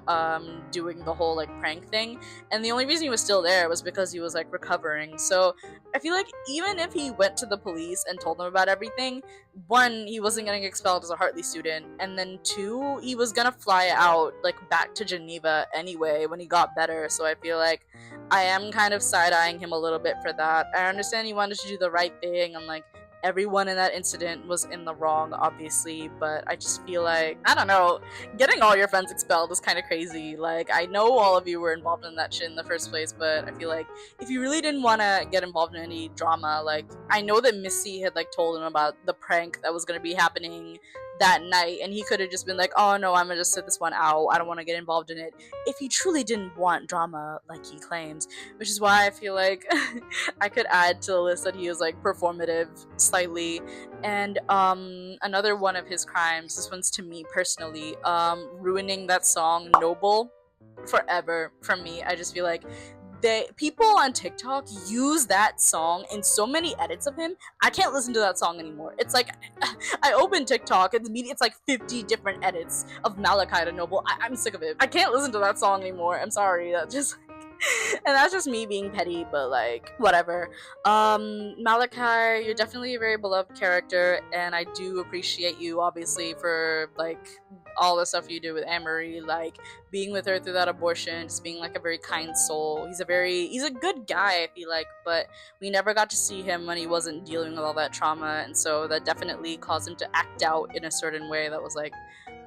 doing the whole like prank thing. And the only reason he was still there was because he was like recovering. So I feel like even if he went to the police and told them about everything, one, he wasn't getting expelled as a Hartley student, and then two, he was gonna fly out like back to Geneva anyway when he got better. So I feel like I am kind of side-eyeing him a little bit for that. I understand he wanted to do the right thing, and like everyone in that incident was in the wrong, obviously, but I just feel like, I don't know, getting all your friends expelled is kind of crazy. Like, I know all of you were involved in that shit in the first place, but I feel like if you really didn't want to get involved in any drama, like, I know that Missy had like told him about the prank that was going to be happening that night, and he could have just been like, oh no, I'm gonna just sit this one out, I don't want to get involved in it, if he truly didn't want drama like he claims. Which is why I feel like I could add to the list that he was like performative slightly. And another one of his crimes, this one's to me personally, ruining that song Noble forever from me. I just feel like people on TikTok use that song in so many edits of him. I can't listen to that song anymore. It's like I open TikTok, it's like 50 different edits of Malakai to Noble. I'm sick of it. I can't listen to that song anymore. I'm sorry. That just and that's just me being petty, but like whatever. Malakai, you're definitely a very beloved character, and I do appreciate you obviously for like all the stuff you do with Amory, like being with her through that abortion, just being like a very kind soul. He's a good guy, I feel like, but we never got to see him when he wasn't dealing with all that trauma, and so that definitely caused him to act out in a certain way that was like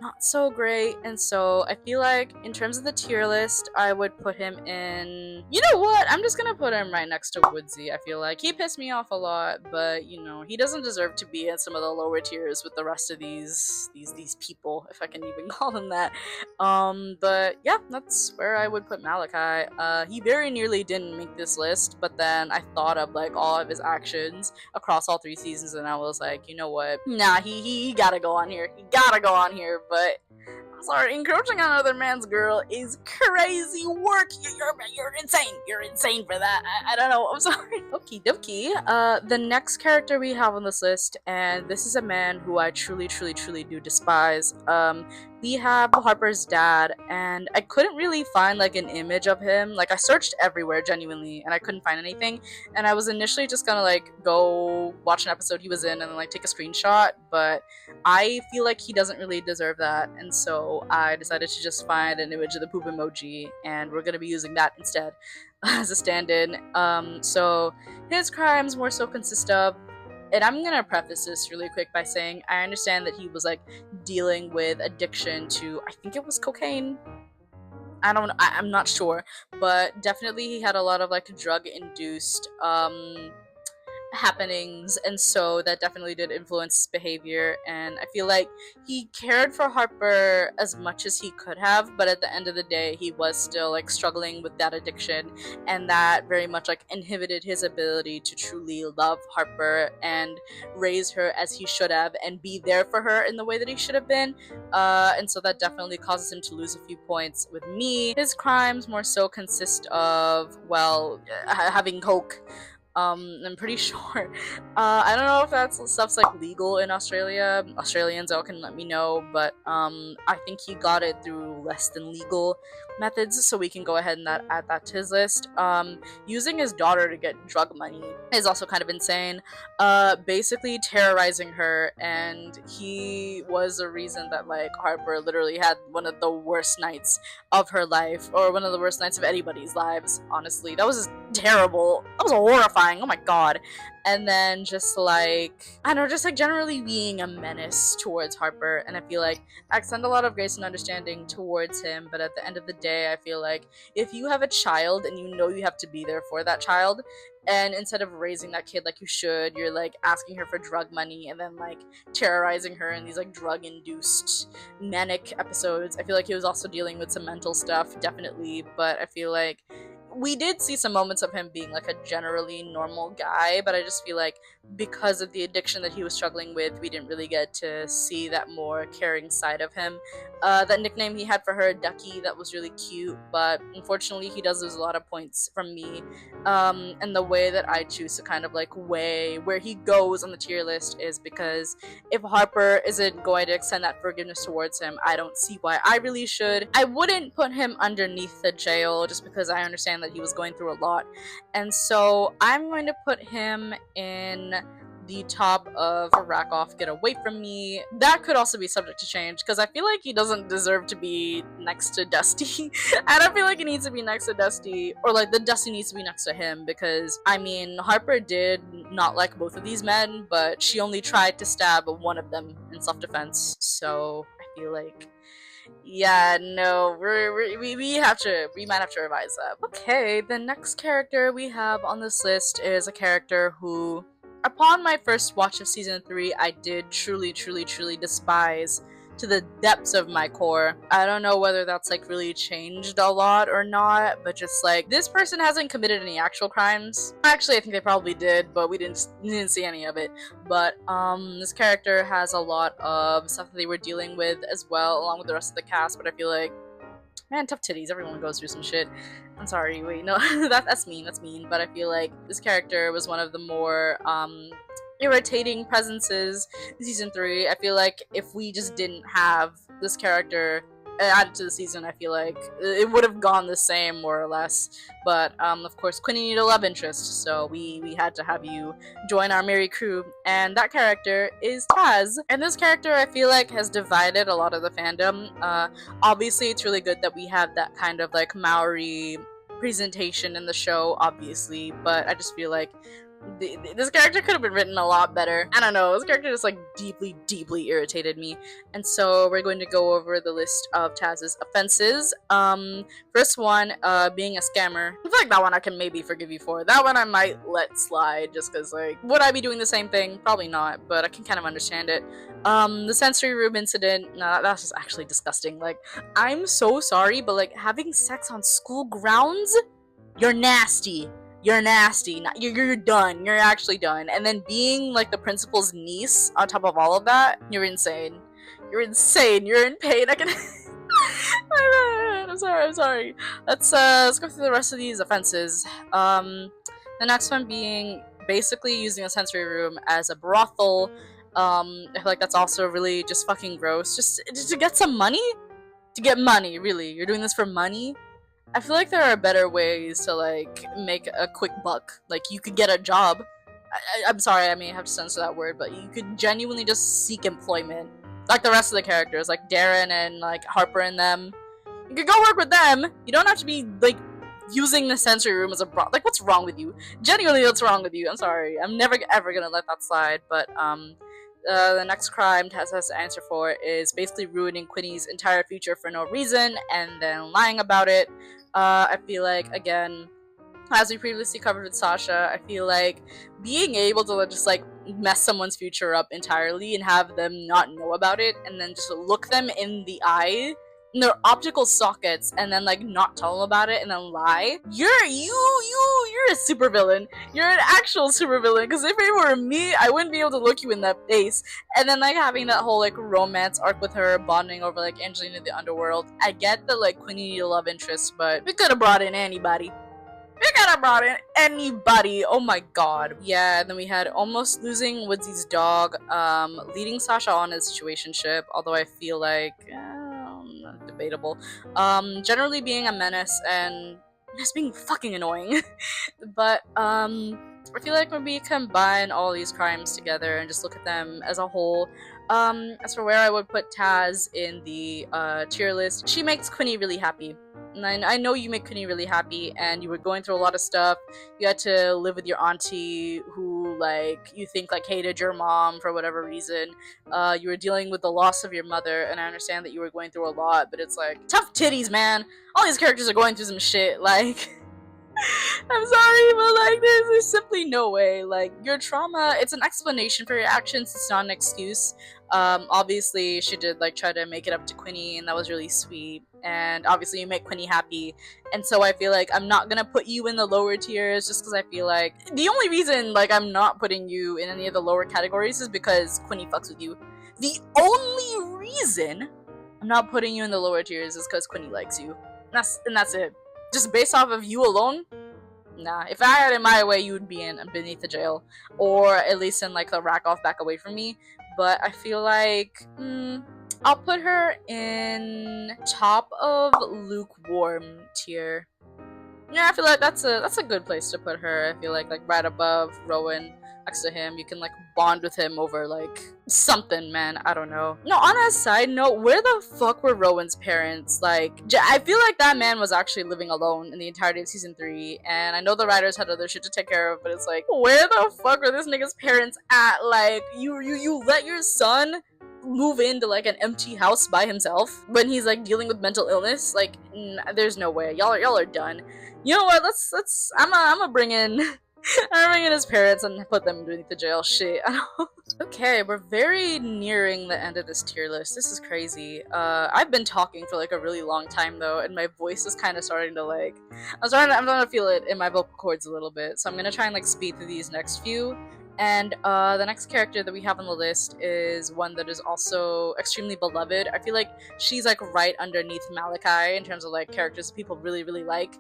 not so great. And so I feel like in terms of the tier list, I would put him in, you know what, I'm just gonna put him right next to Woodsy. I feel like he pissed me off a lot, but you know, he doesn't deserve to be in some of the lower tiers with the rest of these people, if I can even call them that. But yeah, that's where I would put Malakai. He very nearly didn't make this list, but then I thought of like all of his actions across all 3 seasons, and I was like, you know what, nah, he gotta go on here, but I'm sorry, encroaching on another man's girl is crazy work. You're insane. You're insane for that. I don't know. I'm sorry. Okie dokie. The next character we have on this list, and this is a man who I truly do despise. We have Harper's dad, and I couldn't really find like an image of him. Like I searched everywhere genuinely, and I couldn't find anything. And I was initially just gonna like go watch an episode he was in and then like take a screenshot, but I feel like he doesn't really deserve that, and so I decided to just find an image of the poop emoji, and we're gonna be using that instead as a stand-in. So his crimes more so consist of, and I'm gonna preface this really quick by saying I understand that he was like dealing with addiction to, I think it was cocaine. I'm not sure, but definitely he had a lot of like drug-induced happenings, and so that definitely did influence his behavior. And I feel like he cared for Harper as much as he could have, but at the end of the day he was still like struggling with that addiction, and that very much like inhibited his ability to truly love Harper and raise her as he should have and be there for her in the way that he should have been. And so that definitely causes him to lose a few points with me. His crimes more so consist of, well, having coke. I'm pretty sure. I don't know if that stuff's like legal in Australia. Australians all can let me know, but I think he got it through less than legal methods, so we can go ahead and add that to his list. Using his daughter to get drug money is also kind of insane. Basically terrorizing her, and he was a reason that like Harper literally had one of the worst nights of her life, or one of the worst nights of anybody's lives, honestly. That was just terrible. That was horrifying. Oh my god. And then just like, I don't know, just like generally being a menace towards Harper, and I feel like I extend a lot of grace and understanding towards him, but at the end of the day I feel like if you have a child and you know you have to be there for that child, and instead of raising that kid like you should, you're like asking her for drug money and then like terrorizing her in these like drug induced manic episodes. I feel like he was also dealing with some mental stuff, definitely, but I feel like we did see some moments of him being like a generally normal guy, but I just feel like because of the addiction that he was struggling with, we didn't really get to see that more caring side of him. That nickname he had for her, Ducky, that was really cute, but unfortunately he does lose a lot of points from me. And the way that I choose to kind of like weigh where he goes on the tier list is because if Harper isn't going to extend that forgiveness towards him, I don't see why I really should. I wouldn't put him underneath the jail just because I understand that he was going through a lot. And so I'm going to put him in the top of Rack Off, Get Away From Me. That could also be subject to change because I feel like he doesn't deserve to be next to Dusty. I don't feel like he needs to be next to Dusty, or like the Dusty needs to be next to him, because I mean, Harper did not like both of these men, but she only tried to stab one of them in self-defense. So I feel like, yeah, no, we might have to revise that. Okay, the next character we have on this list is a character who, upon my first watch of season 3, I did truly despise to the depths of my core. I don't know whether that's like really changed a lot or not, but just like, this person hasn't committed any actual crimes. Actually, I think they probably did, but we didn't see any of it. But this character has a lot of stuff that they were dealing with as well, along with the rest of the cast, but I feel like, man, tough titties, everyone goes through some shit. I'm sorry, wait, no, that's mean, but I feel like this character was one of the more, irritating presences in season 3. I feel like if we just didn't have this character added to the season, I feel like it would have gone the same, more or less. But of course, Quinny needed a love interest, so we had to have you join our merry crew, and that character is Taz. And this character, I feel like, has divided a lot of the fandom. Obviously, it's really good that we have that kind of like Maori presentation in the show, obviously, but I just feel like this character could have been written a lot better. I don't know, this character just like deeply irritated me. And so we're going to go over the list of Taz's offenses. First one, being a scammer. I feel like that one I can maybe forgive you for. That one I might let slide, just because, like, would I be doing the same thing? Probably not, but I can kind of understand it. The sensory room incident, no, that's just actually disgusting. Like, I'm so sorry, but like, having sex on school grounds? You're nasty. You're nasty. You're done. You're actually done. And then being like the principal's niece on top of all of that, you're insane. You're insane. You're in pain. I can. I'm sorry. Let's go through the rest of these offenses. The next one being basically using a sensory room as a brothel. I feel like that's also really just fucking gross. Just to get some money? To get money, really. You're doing this for money? I feel like there are better ways to like make a quick buck. Like, you could get a job. I'm sorry, I may have to censor that word, but you could genuinely just seek employment. Like the rest of the characters, like Darren and like Harper and them. You could go work with them. You don't have to be like using the sensory room as a like, what's wrong with you? Genuinely, what's wrong with you? I'm sorry. I'm never ever gonna let that slide. But the next crime Taz has to answer for is basically ruining Quinny's entire future for no reason and then lying about it. I feel like, again, as we previously covered with Sasha, I feel like being able to just like mess someone's future up entirely and have them not know about it, and then just look them in the eye, in their optical sockets, and then like not tell them about it and then lie. You're a supervillain. You're an actual supervillain. Because if it were me, I wouldn't be able to look you in that face. And then like having that whole like romance arc with her, bonding over like Angelina the underworld. I get that like Quinny needed a love interest, but we could have brought in anybody. We could have brought in anybody. Oh my god. Yeah, and then we had almost losing Woodsy's dog, leading Sasha on his situationship, although I feel like debatable. Generally being a menace and just being fucking annoying. But I feel like when we combine all these crimes together and just look at them as a whole, as for where I would put Taz in the tier list, she makes Quinny really happy. And I know you make Quinny really happy, and you were going through a lot of stuff. You had to live with your auntie who, like, you think, like, hated your mom for whatever reason. You were dealing with the loss of your mother, and I understand that you were going through a lot, but it's like, tough titties, man. All these characters are going through some shit, like... I'm sorry, but like there's simply no way. Like your trauma, it's an explanation for your actions. It's not an excuse. Obviously she did like try to make it up to Quinny, and that was really sweet. And obviously you make Quinny happy, and so I feel like I'm not gonna put you in the lower tiers just because I feel like the only reason like I'm not putting you in any of the lower categories is because Quinny fucks with you. The only reason I'm not putting you in the lower tiers is because Quinny likes you. And that's it. Just based off of you alone, nah. If I had it my way, you would be in beneath the jail, or at least in like the rack off back away from me. But I feel like I'll put her in top of lukewarm tier. Yeah, I feel like that's a good place to put her. I feel like right above Rowan, next to him, you can like bond with him over like something, man. I don't know. No, on a side note, where the fuck were Rowan's parents? Like, I feel like that man was actually living alone in the entirety of season 3, and I know the writers had other shit to take care of, but it's like, where the fuck were this nigga's parents at? Like, you let your son move into like an empty house by himself when he's like dealing with mental illness? Like, there's no way. Y'all are done. You know what? I'm gonna bring in I'm bringing his parents and put them beneath the jail. Shit. Okay, we're very nearing the end of this tier list. This is crazy. I've been talking for like a really long time though, and my voice is kind of starting to like. I'm starting to feel it in my vocal cords a little bit. So I'm gonna try and like speed through these next few. And the next character that we have on the list is one that is also extremely beloved. I feel like she's like right underneath Malakai in terms of like characters people really, really like.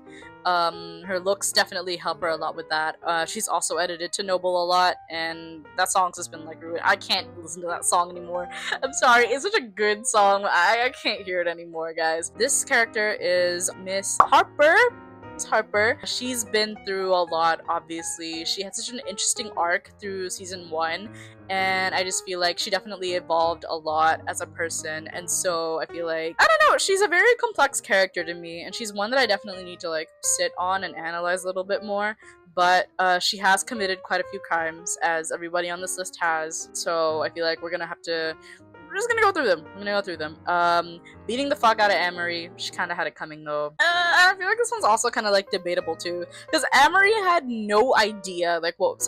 Her looks definitely help her a lot with that. She's also edited to Noble a lot, and that song's just been like ruined. I can't listen to that song anymore. I'm sorry, it's such a good song. I can't hear it anymore, guys. This character is Miss Harper. Harper. She's been through a lot, obviously. She had such an interesting arc through season 1, and I just feel like she definitely evolved a lot as a person, and so I feel like, I don't know, she's a very complex character to me, and she's one that I definitely need to like sit on and analyze a little bit more. But she has committed quite a few crimes, as everybody on this list has, so I feel like we're just gonna go through them. I'm gonna go through them. Beating the fuck out of Amory. She kind of had it coming though. I feel like this one's also kind of like debatable too, because Amory had no idea like what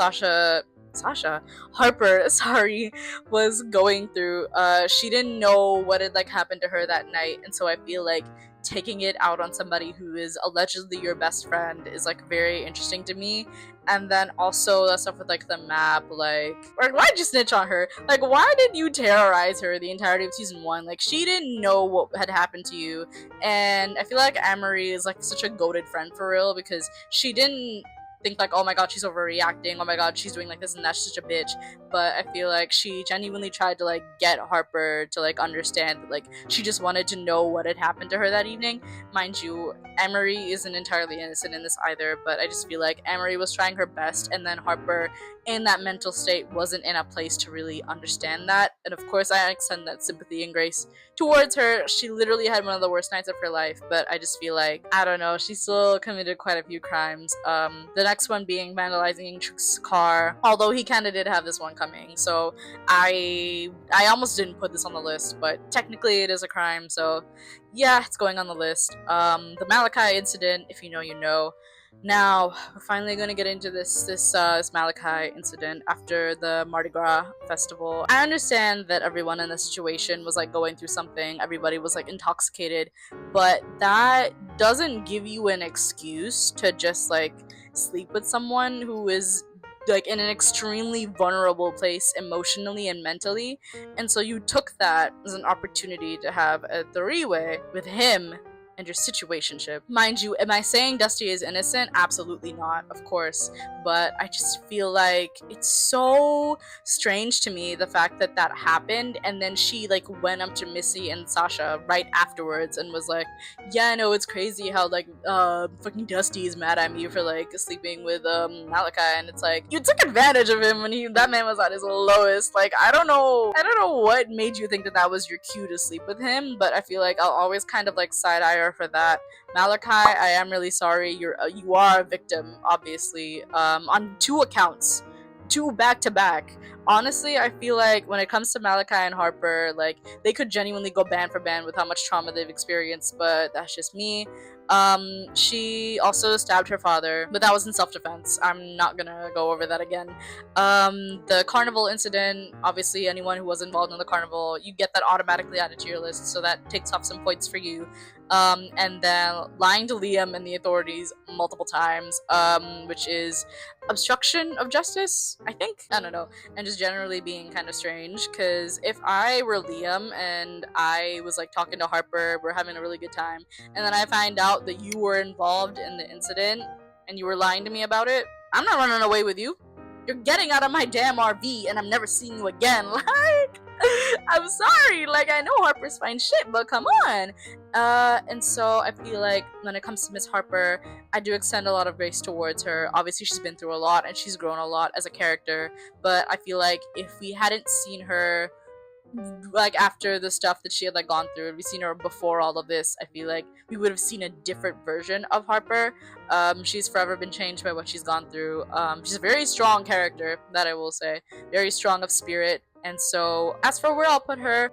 Harper, sorry, was going through. She didn't know what had like happened to her that night, and so I feel like taking it out on somebody who is allegedly your best friend is like very interesting to me. And then also that stuff with like the map, like why'd you snitch on her? Like, why did you terrorize her the entirety of season 1? Like, she didn't know what had happened to you. And I feel like Amory is like such a goated friend for real, because she didn't think like, oh my god, she's overreacting, oh my god, she's doing like this and that's such a bitch. But I feel like she genuinely tried to like get Harper to like understand that like she just wanted to know what had happened to her that evening. Mind you, Amory isn't entirely innocent in this either, but I just feel like Amory was trying her best, and then Harper in that mental state wasn't in a place to really understand that. And of course I extend that sympathy and grace towards her. She literally had one of the worst nights of her life, but I just feel like, I don't know, she still committed quite a few crimes. The next one being vandalizing Trick's car, although he kind of did have this one coming, so I almost didn't put this on the list, but technically it is a crime, so yeah, it's going on the list. The Malakai incident, if you know, you know. Now, we're finally going to get into this Malakai incident after the Mardi Gras festival. I understand that everyone in the situation was like going through something, everybody was like intoxicated, but that doesn't give you an excuse to just like sleep with someone who is like in an extremely vulnerable place emotionally and mentally. And so you took that as an opportunity to have a three-way with him and your situationship. Mind you, am I saying Dusty is innocent? Absolutely not, of course. But I just feel like it's so strange to me, the fact that that happened, and then she like went up to Missy and Sasha right afterwards and was like, yeah, no, it's crazy how like fucking Dusty is mad at me for like sleeping with Malakai, and it's like, you took advantage of him when that man was at his lowest. Like, I don't know what made you think that that was your cue to sleep with him, but I feel like I'll always kind of like side-eye her for that. Malakai, I am really sorry. You are a victim, obviously, on 2 accounts, 2 back-to-back. Honestly, I feel like when it comes to Malakai and Harper, like, they could genuinely go band for band with how much trauma they've experienced, but that's just me. She also stabbed her father, but that was in self-defense. I'm not gonna go over that again. The carnival incident, obviously anyone who was involved in the carnival, you get that automatically added to your list, so that takes off some points for you. And then lying to Liam and the authorities multiple times, which is obstruction of justice, I think. I don't know. And just generally being kind of strange, because if I were Liam and I was like talking to Harper, we're having a really good time, and then I find out that you were involved in the incident and you were lying to me about it, I'm not running away with you. You're getting out of my damn RV and I'm never seeing you again. Like, I'm sorry. Like, I know Harper's fine shit, but come on. And so I feel like when it comes to Miss Harper, I do extend a lot of grace towards her. Obviously, she's been through a lot and she's grown a lot as a character, but I feel like if we hadn't seen her like after the stuff that she had like gone through, we've seen her before all of this, I feel like we would have seen a different version of Harper. She's forever been changed by what she's gone through. She's a very strong character, that I will say, very strong of spirit. And so as for where I'll put her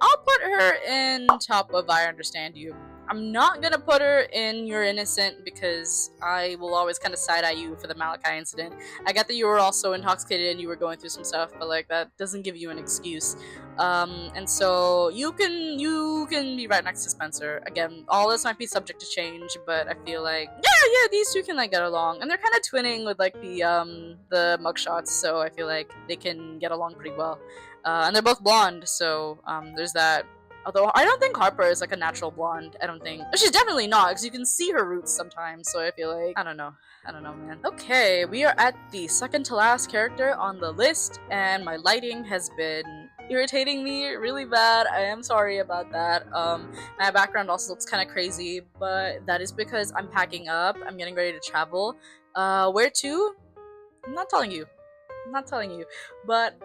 in top of I Understand You. I'm not gonna put her in You're Innocent because I will always kind of side-eye you for the Malakai incident. I get that you were also intoxicated and you were going through some stuff, but like that doesn't give you an excuse. And so you can be right next to Spencer. Again, all this might be subject to change, but I feel like yeah, these two can like get along, and they're kind of twinning with like the mugshots, so I feel like they can get along pretty well. And they're both blonde, so there's that. Although I don't think Harper is like a natural blonde. I don't think. She's definitely not, because you can see her roots sometimes. So I feel like I don't know, man. Okay, we are at the second to last character on the list, and my lighting has been irritating me really bad. I am sorry about that. My background also looks kind of crazy, but that is because I'm packing up. I'm getting ready to travel. Where to? I'm not telling you. But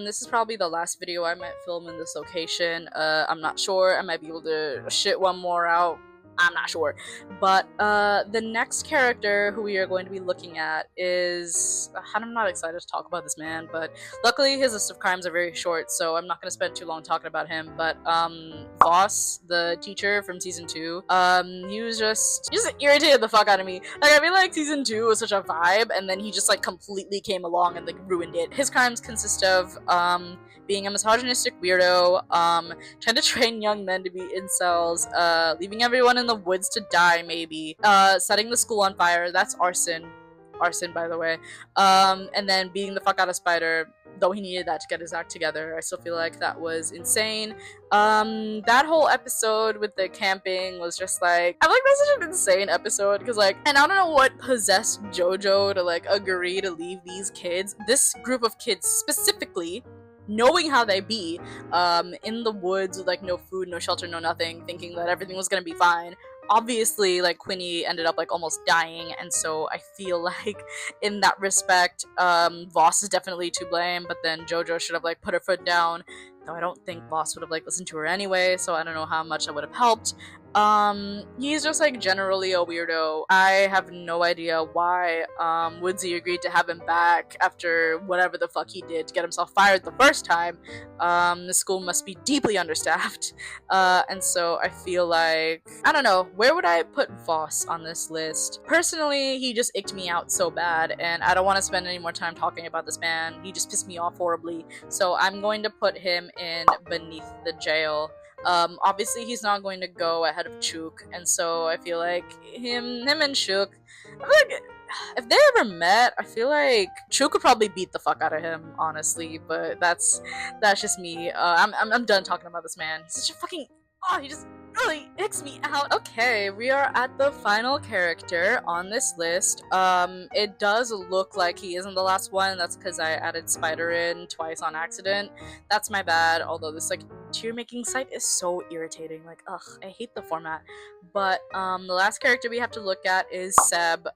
this is probably the last video I might film in this location. I'm not sure. I might be able to shit one more out. I'm not sure. But the next character who we are going to be looking at is... I'm not excited to talk about this man, but luckily his list of crimes are very short, so I'm not going to spend too long talking about him. But Voss, the teacher from season 2, he just irritated the fuck out of me. Like, I feel like season 2 was such a vibe, and then he just like completely came along and like ruined it. His crimes consist of being a misogynistic weirdo, trying to train young men to be incels, leaving everyone in the woods to die, maybe, setting the school on fire, that's arson, by the way, and then beating the fuck out of Spider, though he needed that to get his act together. I still feel like that was insane. That whole episode with the camping was just like, I feel like that's such an insane episode, because like, and I don't know what possessed JoJo to like agree to leave these kids, this group of kids specifically, knowing how they be, in the woods with like no food, no shelter, no nothing, thinking that everything was gonna be fine. Obviously, like, Quinny ended up like almost dying, and so I feel like in that respect, Voss is definitely to blame, but then JoJo should have like put her foot down, though I don't think Voss would have like listened to her anyway, so I don't know how much that would have helped. He's just like generally a weirdo. I have no idea why Woodsy agreed to have him back after whatever the fuck he did to get himself fired the first time. The school must be deeply understaffed. And so I feel like, I don't know, where would I put Voss on this list? Personally, he just icked me out so bad, and I don't want to spend any more time talking about this man. He just pissed me off horribly. So I'm going to put him in beneath the jail. Obviously he's not going to go ahead of Chook, and so I feel like him and Chook, I feel like if they ever met, I feel like Chook could probably beat the fuck out of him, honestly, but that's just me. I'm done talking about this man. He's such a fucking, he just really icks me out. Okay, we are at the final character on this list. It does look like he isn't the last one. That's because I added Spider in twice on accident. That's my bad, although this like tier making site is so irritating. Like, ugh, I hate the format. But the last character we have to look at is Seb.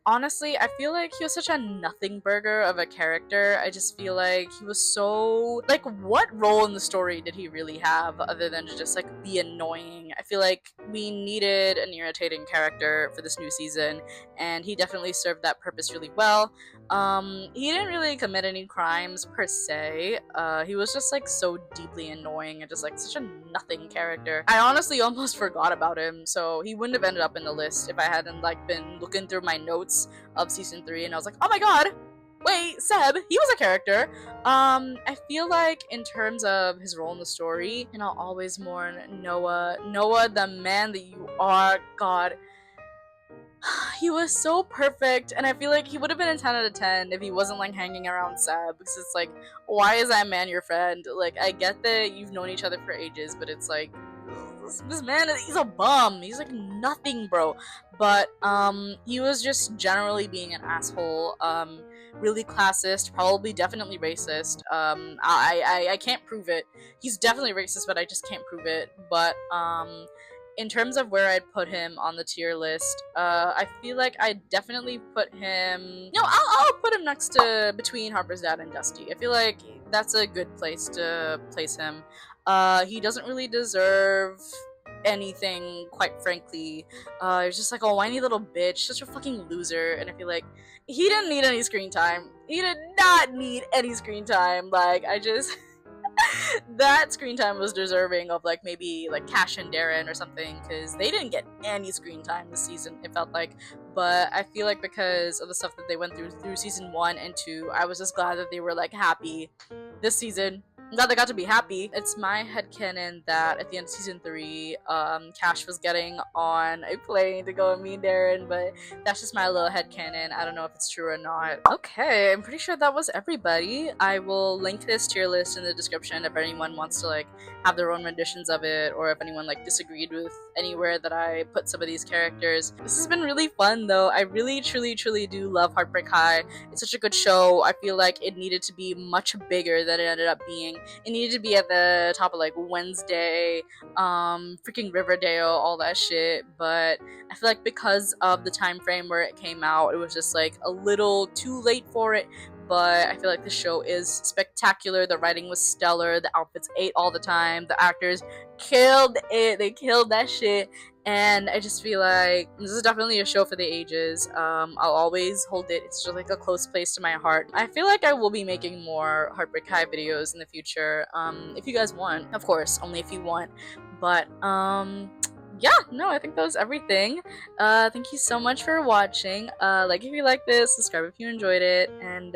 Honestly, I feel like he was such a nothing burger of a character. I just feel like he was so... like, what role in the story did he really have other than to just, like, be annoying? I feel like we needed an irritating character for this new season, and he definitely served that purpose really well. He didn't really commit any crimes per se. He was just like so deeply annoying and just like such a nothing character. I honestly almost forgot about him, so he wouldn't have ended up in the list if I hadn't like been looking through my notes of season 3 and I was like, oh my god, wait, Seb, he was a character. I feel like in terms of his role in the story, and I'll always mourn Noah. Noah, the man that you are, God. He was so perfect, and I feel like he would have been a 10 out of 10 if he wasn't like hanging around Seb, because it's like, why is that man your friend? Like, I get that you've known each other for ages, but it's like, this man, he's a bum. He's like nothing, bro. But he was just generally being an asshole. Really classist, probably definitely racist. I can't prove it. He's definitely racist, but I just can't prove it. But in terms of where I'd put him on the tier list, I feel like I'd definitely put him. No, I'll put him next to between Harper's dad and Dusty. I feel like that's a good place to place him. He doesn't really deserve anything, quite frankly. He's just like a whiny little bitch, such a fucking loser, and I feel like he didn't need any screen time. He did not need any screen time. Like, I just. That screen time was deserving of like maybe like Cash and Darren or something, because they didn't get any screen time this season, it felt like. But I feel like because of the stuff that they went through season 1 and 2, I was just glad that they were like happy this season. I'm glad they got to be happy. It's my headcanon that at the end of season 3, Cash was getting on a plane to go and meet Darren, but that's just my little headcanon. I don't know if it's true or not. Okay, I'm pretty sure that was everybody. I will link this tier list in the description if anyone wants to like have their own renditions of it, or if anyone like disagreed with anywhere that I put some of these characters. This has been really fun though. I really truly do love Heartbreak High. It's such a good show. I feel like it needed to be much bigger than it ended up being. It needed to be at the top of like Wednesday, freaking Riverdale, all that shit. But I feel like because of the time frame where it came out, it was just like a little too late for it. But I feel like the show is spectacular. The writing was stellar. The outfits ate all the time. The actors killed it. They killed that shit. And I just feel like this is definitely a show for the ages. I'll always hold it. It's just like a close place to my heart. I feel like I will be making more Heartbreak High videos in the future. If you guys want, of course, only if you want. But yeah, no, I think that was everything. Thank you so much for watching. Like if you like this, subscribe if you enjoyed it, and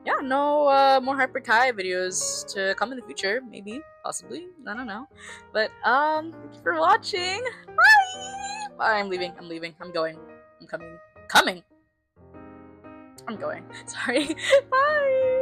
yeah, no more Heartbreak High videos to come in the future, maybe, possibly, I don't know. But thank you for watching. Bye. Bye. I'm leaving. I'm going. I'm coming. I'm going. Sorry. Bye.